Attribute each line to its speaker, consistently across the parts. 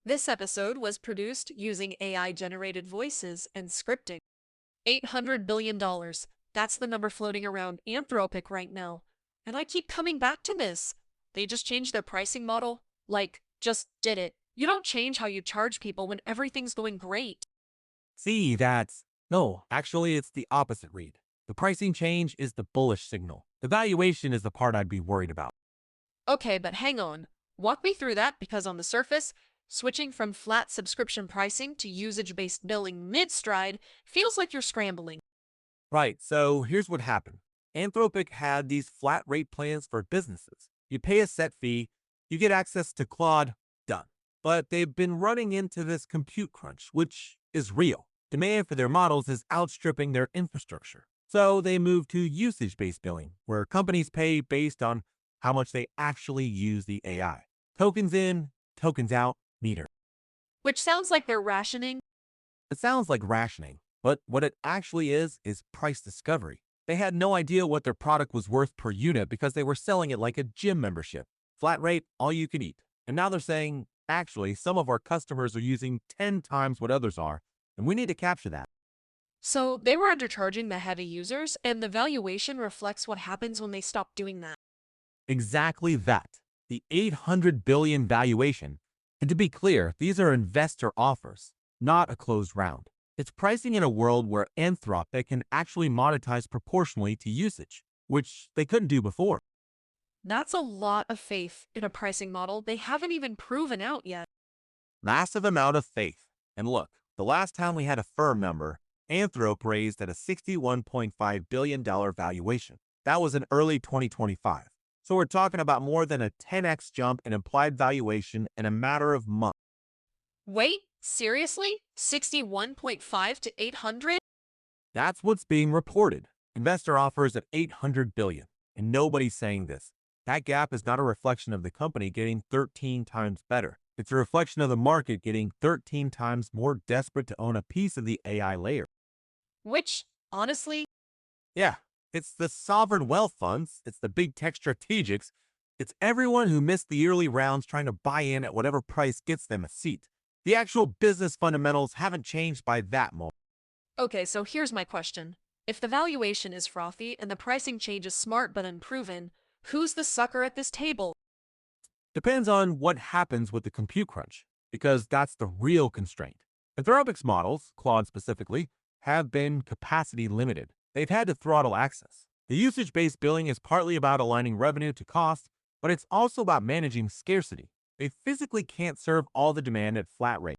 Speaker 1: This episode was produced using AI-generated voices and scripting. $800 billion. That's the number floating around Anthropic right now. And I keep coming back to this. They just changed their pricing model. Like, just did it. You don't change how you charge people when everything's going great.
Speaker 2: See, that's... No, actually, it's the opposite read. The pricing change is the bullish signal. The valuation is the part I'd be worried about.
Speaker 1: Okay, but hang on. Walk me through that because on the surface, switching from flat subscription pricing to usage-based billing mid-stride feels like you're scrambling.
Speaker 2: Right, so here's what happened. Anthropic had these flat rate plans for businesses. You pay a set fee, you get access to Claude, done. But they've been running into this compute crunch, which is real. Demand for their models is outstripping their infrastructure. So they moved to usage-based billing, where companies pay based on how much they actually use the AI. Tokens in, tokens out, meter.
Speaker 1: Which sounds like they're rationing.
Speaker 2: It sounds like rationing, but what it actually is price discovery. They had no idea what their product was worth per unit because they were selling it like a gym membership. Flat rate, all you can eat. And now they're saying, actually, some of our customers are using 10 times what others are, and we need to capture that.
Speaker 1: So they were undercharging the heavy users, and the valuation reflects what happens when they stop doing that.
Speaker 2: Exactly that. The 800 billion valuation. And to be clear, these are investor offers, not a closed round. It's pricing in a world where Anthropic can actually monetize proportionally to usage, which they couldn't do before.
Speaker 1: That's a lot of faith in a pricing model they haven't even proven out yet.
Speaker 2: Massive amount of faith. And look, the last time we had a firm number, Anthrop raised at a $61.5 billion valuation. That was in early 2025. So we're talking about more than a 10x jump in implied valuation in a matter of months.
Speaker 1: Wait, seriously? 61.5 to 800?
Speaker 2: That's what's being reported. Investor offers at 800 billion, and nobody's saying this. That gap is not a reflection of the company getting 13 times better. It's a reflection of the market getting 13 times more desperate to own a piece of the AI layer.
Speaker 1: Which, honestly,
Speaker 2: Yeah, it's the sovereign wealth funds, it's the big tech strategics, it's everyone who missed the early rounds trying to buy in at whatever price gets them a seat. The actual business fundamentals haven't changed by that much.
Speaker 1: okay, so here's my question. If the valuation is frothy and the pricing change is smart but unproven, who's the sucker at this table?
Speaker 2: Depends on what happens with the compute crunch, because that's the real constraint. Anthropic's models, Claude specifically, have been capacity limited. They've had to throttle access. The usage-based billing is partly about aligning revenue to cost, but it's also about managing scarcity. They physically can't serve all the demand at flat rate.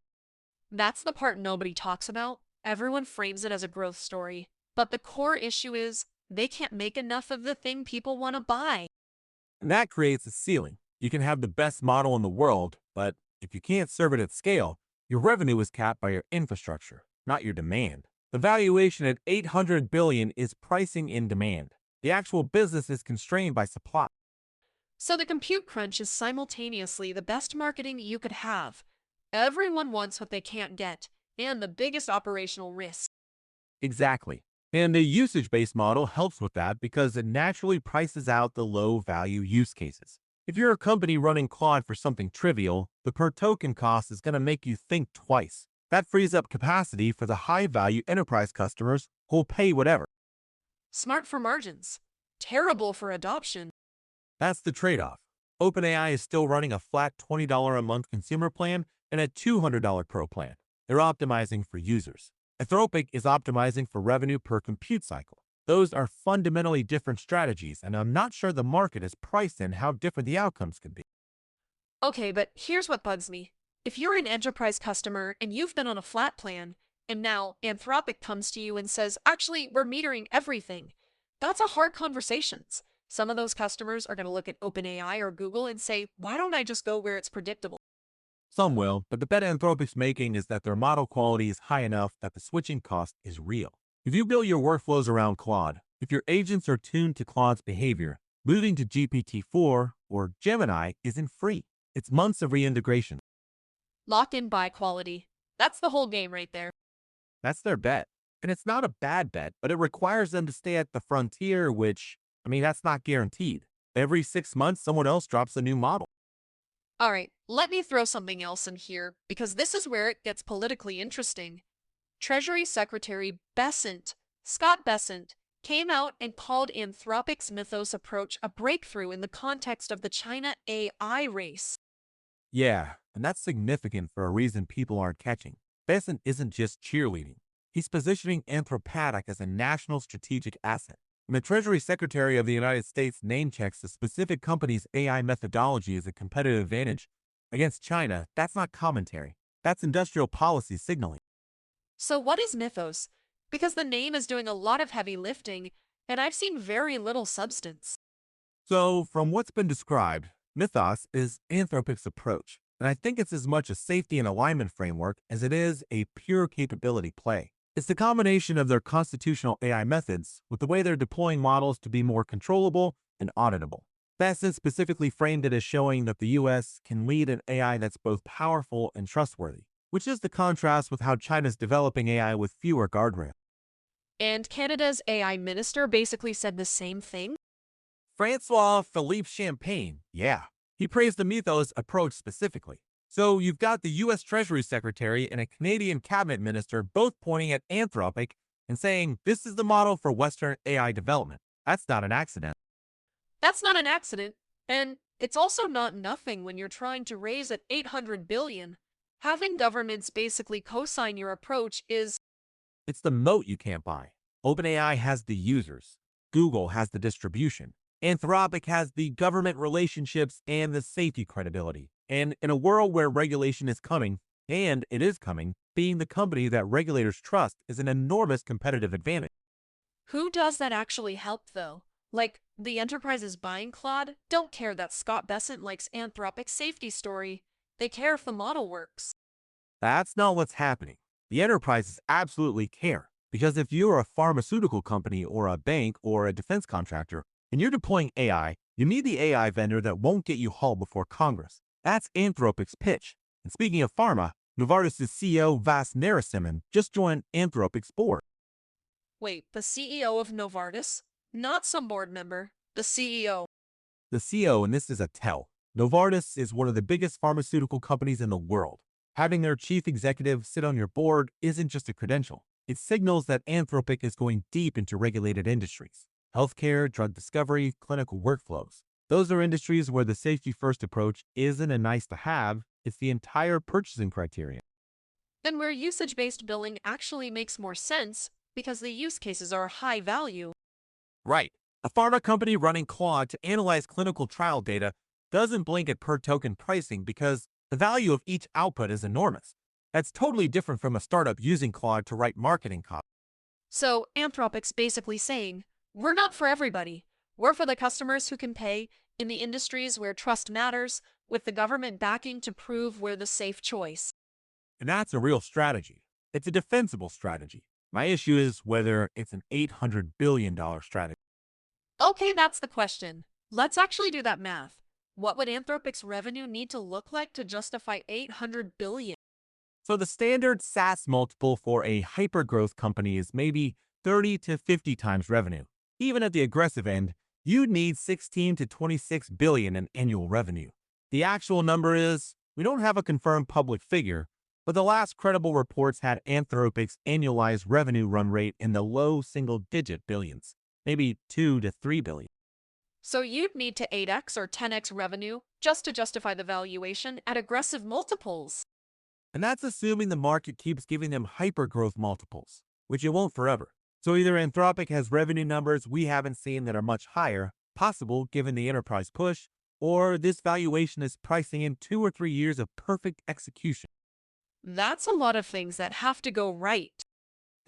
Speaker 1: That's the part nobody talks about. Everyone frames it as a growth story. But the core issue is they can't make enough of the thing people want to buy.
Speaker 2: And that creates a ceiling. You can have the best model in the world, but if you can't serve it at scale, your revenue is capped by your infrastructure, not your demand. The valuation at 800 billion is pricing in demand. The actual business is constrained by supply.
Speaker 1: So the compute crunch is simultaneously the best marketing you could have. Everyone wants what they can't get, and the biggest operational risk.
Speaker 2: Exactly. And the usage-based model helps with that because it naturally prices out the low-value use cases. If you're a company running Claude for something trivial, the per token cost is going to make you think twice. That frees up capacity for the high-value enterprise customers who'll pay whatever.
Speaker 1: Smart for margins. Terrible for adoption.
Speaker 2: That's the trade-off. OpenAI is still running a flat $20 a month consumer plan and a $200 pro plan. They're optimizing for users. Anthropic is optimizing for revenue per compute cycle. Those are fundamentally different strategies, and I'm not sure the market has priced in how different the outcomes can be.
Speaker 1: Okay, but here's what bugs me. If you're an enterprise customer and you've been on a flat plan, and now Anthropic comes to you and says, actually, we're metering everything, that's a hard conversation. Some of those customers are going to look at OpenAI or Google and say, why don't I just go where it's predictable?
Speaker 2: Some will, but the bet Anthropic's making is that their model quality is high enough that the switching cost is real. If you build your workflows around Claude, if your agents are tuned to Claude's behavior, moving to GPT-4 or Gemini isn't free. It's months of reintegration.
Speaker 1: Locked in by quality. That's the whole game right there.
Speaker 2: That's their bet. And it's not a bad bet, but it requires them to stay at the frontier, which, that's not guaranteed. Every 6 months, someone else drops a new model.
Speaker 1: Alright, let me throw something else in here, because this is where it gets politically interesting. Treasury Secretary Scott Bessent, came out and called Anthropic's Mythos approach a breakthrough in the context of the China AI race.
Speaker 2: Yeah, and that's significant for a reason people aren't catching. Besant isn't just cheerleading. He's positioning Anthropic as a national strategic asset. When the Treasury Secretary of the United States name checks a specific company's AI methodology as a competitive advantage against China, that's not commentary. That's industrial policy signaling.
Speaker 1: So, what is Mythos? Because the name is doing a lot of heavy lifting, and I've seen very little substance.
Speaker 2: So, from what's been described, Mythos is Anthropic's approach, and I think it's as much a safety and alignment framework as it is a pure capability play. It's the combination of their constitutional AI methods with the way they're deploying models to be more controllable and auditable. Bassett specifically framed it as showing that the US can lead an AI that's both powerful and trustworthy, which is the contrast with how China's developing AI with fewer guardrails.
Speaker 1: And Canada's AI minister basically said the same thing.
Speaker 2: Francois Philippe Champagne, yeah, he praised the Mythos approach specifically. So you've got the US Treasury Secretary and a Canadian cabinet minister both pointing at Anthropic and saying this is the model for Western AI development. That's not an accident.
Speaker 1: That's not an accident, and it's also not nothing when you're trying to raise at 800 billion. Having governments basically co-sign your approach is
Speaker 2: It's the moat you can't buy. OpenAI has the users. Google has the distribution. Anthropic has the government relationships and the safety credibility. And in a world where regulation is coming, and it is coming, being the company that regulators trust is an enormous competitive advantage.
Speaker 1: who does that actually help though? Like, the enterprises buying Claude don't care that Scott Bessent likes Anthropic's safety story. They care if the model works.
Speaker 2: That's not what's happening. The enterprises absolutely care. Because if you're a pharmaceutical company or a bank or a defense contractor and you're deploying AI, you need the AI vendor that won't get you hauled before Congress. That's Anthropic's pitch. And speaking of pharma, Novartis' CEO Vas Narasimhan just joined Anthropic's board.
Speaker 1: Wait, the CEO of Novartis? Not some board member. The CEO.
Speaker 2: The CEO, and this is a tell, Novartis is one of the biggest pharmaceutical companies in the world. Having their chief executive sit on your board isn't just a credential. It signals that Anthropic is going deep into regulated industries. Healthcare, drug discovery, clinical workflows. Those are industries where the safety-first approach isn't a nice-to-have, it's the entire purchasing criteria.
Speaker 1: And where usage-based billing actually makes more sense because the use cases are high value.
Speaker 2: Right. A pharma company running Claude to analyze clinical trial data doesn't blink at per-token pricing because the value of each output is enormous. That's totally different from a startup using Claude to write marketing copy.
Speaker 1: So, Anthropic's basically saying, we're not for everybody. We're for the customers who can pay, in the industries where trust matters, with the government backing to prove we're the safe choice.
Speaker 2: And that's a real strategy. It's a defensible strategy. My issue is whether it's an $800 billion strategy.
Speaker 1: Okay, that's the question. Let's actually do that math. What would Anthropic's revenue need to look like to justify 800 billion?
Speaker 2: So the standard SaaS multiple for a hyper-growth company is maybe 30 to 50 times revenue. Even at the aggressive end, you'd need 16 to 26 billion in annual revenue. The actual number is, we don't have a confirmed public figure, but the last credible reports had Anthropic's annualized revenue run rate in the low single-digit billions, maybe 2 to 3 billion.
Speaker 1: So you'd need to 8x or 10x revenue just to justify the valuation at aggressive multiples.
Speaker 2: And that's assuming the market keeps giving them hyper-growth multiples, which it won't forever. So either Anthropic has revenue numbers we haven't seen that are much higher, possible given the enterprise push, or this valuation is pricing in 2 or 3 years of perfect execution.
Speaker 1: That's a lot of things that have to go right.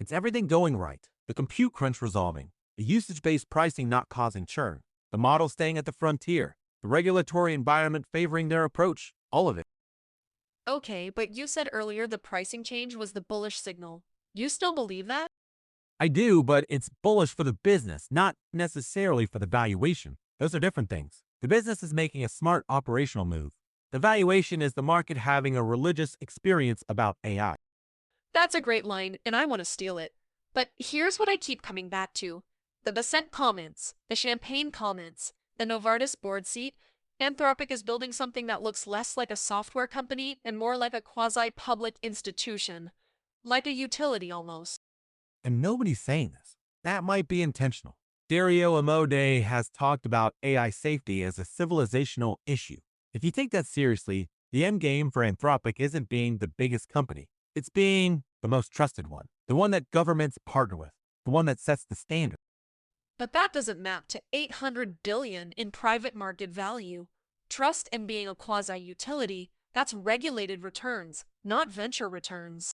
Speaker 2: It's everything going right, the compute crunch resolving, the usage-based pricing not causing churn, the model staying at the frontier, the regulatory environment favoring their approach, all of it.
Speaker 1: Okay, but you said earlier the pricing change was the bullish signal. You still believe that?
Speaker 2: I do, but it's bullish for the business, not necessarily for the valuation. Those are different things. The business is making a smart operational move. The valuation is the market having a religious experience about AI.
Speaker 1: That's a great line, and I want to steal it. But here's what I keep coming back to. The Besant comments, the Champagne comments, the Novartis board seat, Anthropic is building something that looks less like a software company and more like a quasi-public institution, like a utility almost.
Speaker 2: And nobody's saying this. That might be intentional. Dario Amodei has talked about AI safety as a civilizational issue. If you take that seriously, the end game for Anthropic isn't being the biggest company. It's being the most trusted one, the one that governments partner with, the one that sets the standard.
Speaker 1: But that doesn't map to 800 billion in private market value. Trust and being a quasi-utility, that's regulated returns, not venture returns.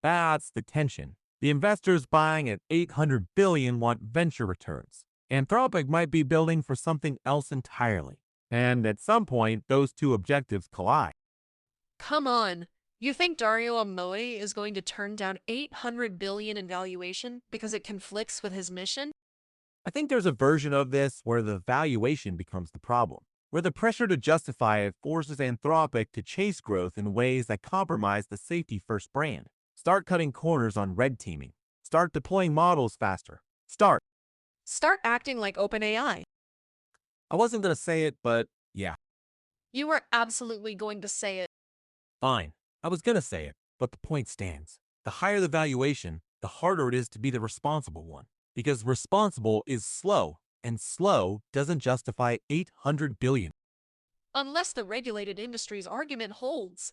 Speaker 2: That's the tension. The investors buying at 800 billion want venture returns. Anthropic might be building for something else entirely. And at some point, those two objectives collide.
Speaker 1: Come on. You think Dario Amodei is going to turn down 800 billion in valuation because it conflicts with his mission?
Speaker 2: I think there's a version of this where the valuation becomes the problem, where the pressure to justify it forces Anthropic to chase growth in ways that compromise the safety first brand. Start cutting corners on red teaming. Start deploying models faster.
Speaker 1: Start acting like OpenAI.
Speaker 2: I wasn't going to say it, but yeah,
Speaker 1: You are absolutely going to say it.
Speaker 2: fine. I was going to say it, but the point stands. The higher the valuation, the harder it is to be the responsible one. Because responsible is slow, and slow doesn't justify 800 billion.
Speaker 1: Unless the regulated industry's argument holds.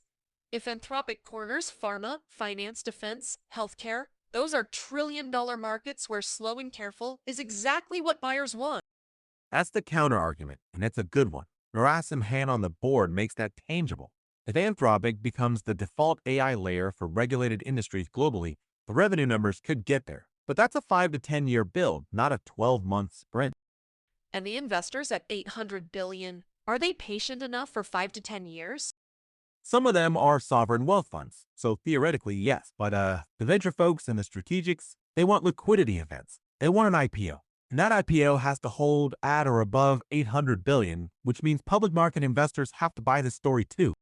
Speaker 1: If Anthropic corners pharma, finance, defense, healthcare, those are trillion-dollar markets where slow and careful is exactly what buyers want.
Speaker 2: That's the counter argument, and it's a good one. Narasim Han on the board makes that tangible. If Anthropic becomes the default AI layer for regulated industries globally, the revenue numbers could get there. But that's a 5 to 10 year build, not a 12-month sprint.
Speaker 1: And the investors at 800 billion, are they patient enough for 5 to 10 years?
Speaker 2: Some of them are sovereign wealth funds, so theoretically, yes. But the venture folks and the strategics, they want liquidity events. They want an IPO. And that IPO has to hold at or above 800 billion, which means public market investors have to buy this story too.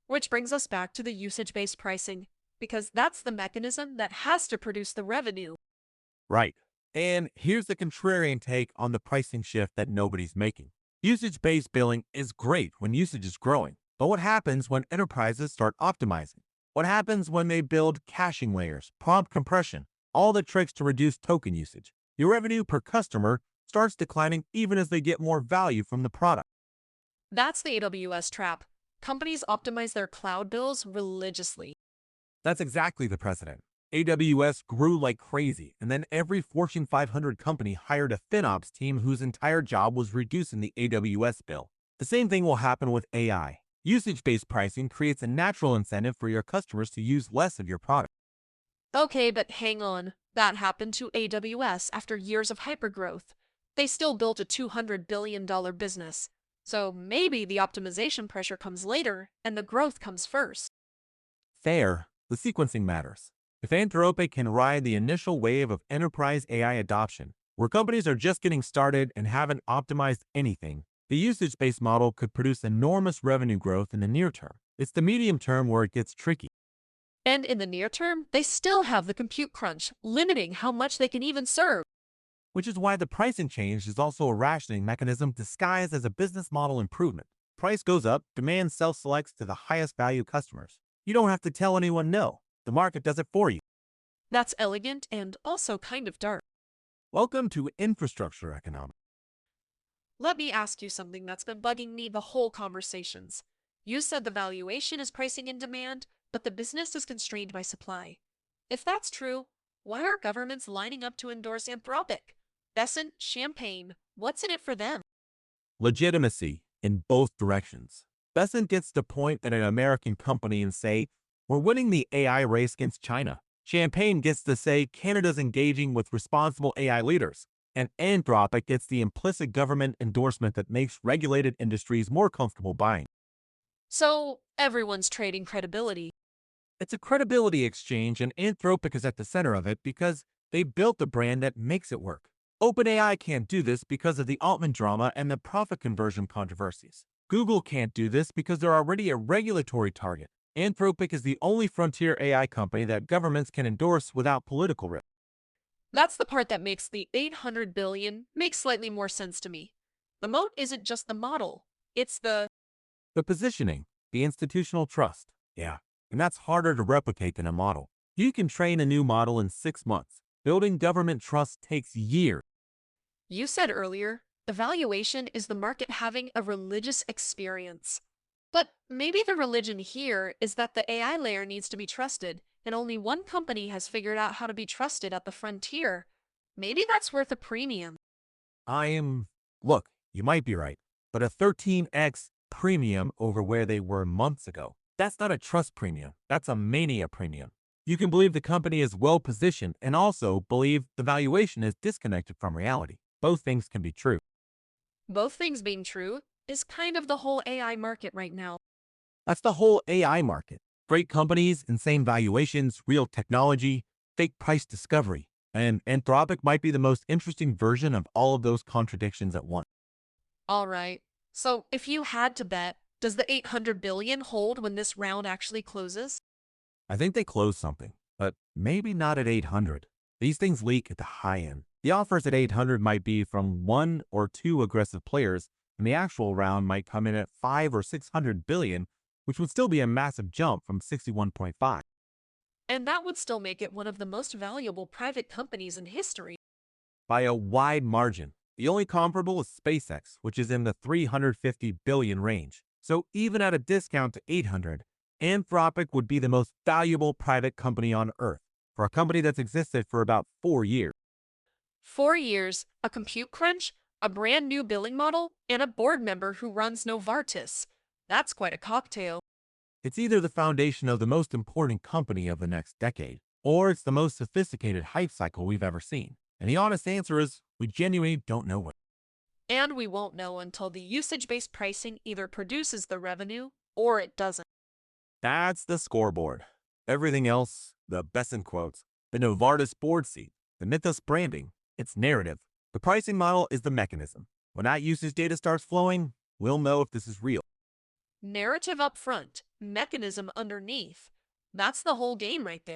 Speaker 1: Which brings us back to the usage-based pricing, because that's the mechanism that has to produce the revenue.
Speaker 2: Right. And here's the contrarian take on the pricing shift that nobody's making. Usage-based billing is great when usage is growing. But what happens when enterprises start optimizing? What happens when they build caching layers, prompt compression, all the tricks to reduce token usage? Your revenue per customer starts declining even as they get more value from the product.
Speaker 1: That's the AWS trap. Companies optimize their cloud bills religiously.
Speaker 2: That's exactly the precedent. AWS grew like crazy, and then every Fortune 500 company hired a FinOps team whose entire job was reducing the AWS bill. The same thing will happen with AI. Usage-based pricing creates a natural incentive for your customers to use less of your product.
Speaker 1: Okay, but hang on. That happened to AWS after years of hypergrowth. They still built a $200 billion business. So maybe the optimization pressure comes later and the growth comes first.
Speaker 2: Fair, the sequencing matters. If Anthropic can ride the initial wave of enterprise AI adoption, where companies are just getting started and haven't optimized anything, the usage-based model could produce enormous revenue growth in the near term. It's the medium term where it gets tricky.
Speaker 1: And in the near term, they still have the compute crunch, limiting how much they can even serve.
Speaker 2: Which is why the pricing change is also a rationing mechanism disguised as a business model improvement. Price goes up, demand self-selects to the highest value customers. You don't have to tell anyone no. The market does it for you.
Speaker 1: That's elegant and also kind of dark.
Speaker 2: Welcome to infrastructure economics.
Speaker 1: Let me ask you something that's been bugging me the whole conversations. You said the valuation is pricing in demand, but the business is constrained by supply. If that's true, why are governments lining up to endorse Anthropic? Besant, Champagne, what's in it for them?
Speaker 2: Legitimacy in both directions. Besant gets to point at an American company and say, we're winning the AI race against China. Champagne gets to say Canada's engaging with responsible AI leaders. And Anthropic gets the implicit government endorsement that makes regulated industries more comfortable buying.
Speaker 1: So, everyone's trading credibility.
Speaker 2: It's a credibility exchange, and Anthropic is at the center of it because they built the brand that makes it work. OpenAI can't do this because of the Altman drama and the profit conversion controversies. Google can't do this because they're already a regulatory target. Anthropic is the only frontier AI company that governments can endorse without political risk.
Speaker 1: That's the part that makes the 800 billion make slightly more sense to me. The moat isn't just the model, It's
Speaker 2: The positioning, the institutional trust. Yeah. And that's harder to replicate than a model. You can train a new model in 6 months. Building government trust takes years.
Speaker 1: You said earlier, evaluation is the market having a religious experience. But maybe the religion here is that the AI layer needs to be trusted, and only one company has figured out how to be trusted at the frontier. Maybe that's worth a premium.
Speaker 2: I am. Look, you might be right, but a 13x premium over where they were months ago. That's not a trust premium. That's a mania premium. You can believe the company is well positioned and also believe the valuation is disconnected from reality. Both things can be true.
Speaker 1: Both things being true is kind of the whole AI market right now.
Speaker 2: That's the whole AI market. Great companies, insane valuations, real technology, fake price discovery. And Anthropic might be the most interesting version of all of those contradictions at once.
Speaker 1: All right. So, if you had to bet, does the 800 billion hold when this round actually closes?
Speaker 2: I think they closed something, but maybe not at 800. These things leak at the high end. The offers at 800 might be from one or two aggressive players, and the actual round might come in at 5 or 600 billion, which would still be a massive jump from 61.5.
Speaker 1: And that would still make it one of the most valuable private companies in history.
Speaker 2: By a wide margin. The only comparable is SpaceX, which is in the 350 billion range. So even at a discount to 800, Anthropic would be the most valuable private company on Earth for a company that's existed for about 4 years.
Speaker 1: 4 years, a compute crunch, a brand new billing model, and a board member who runs Novartis. That's quite a cocktail.
Speaker 2: It's either the foundation of the most important company of the next decade, or it's the most sophisticated hype cycle we've ever seen. And the honest answer is, we genuinely don't know what.
Speaker 1: And we won't know until the usage based pricing either produces the revenue or it doesn't.
Speaker 2: That's the scoreboard. Everything else, the best in quotes, the Novartis board seat, the Mythos branding, it's narrative. The pricing model is the mechanism. When that usage data starts flowing, we'll know if this is real.
Speaker 1: Narrative up front, mechanism underneath. That's the whole game right there.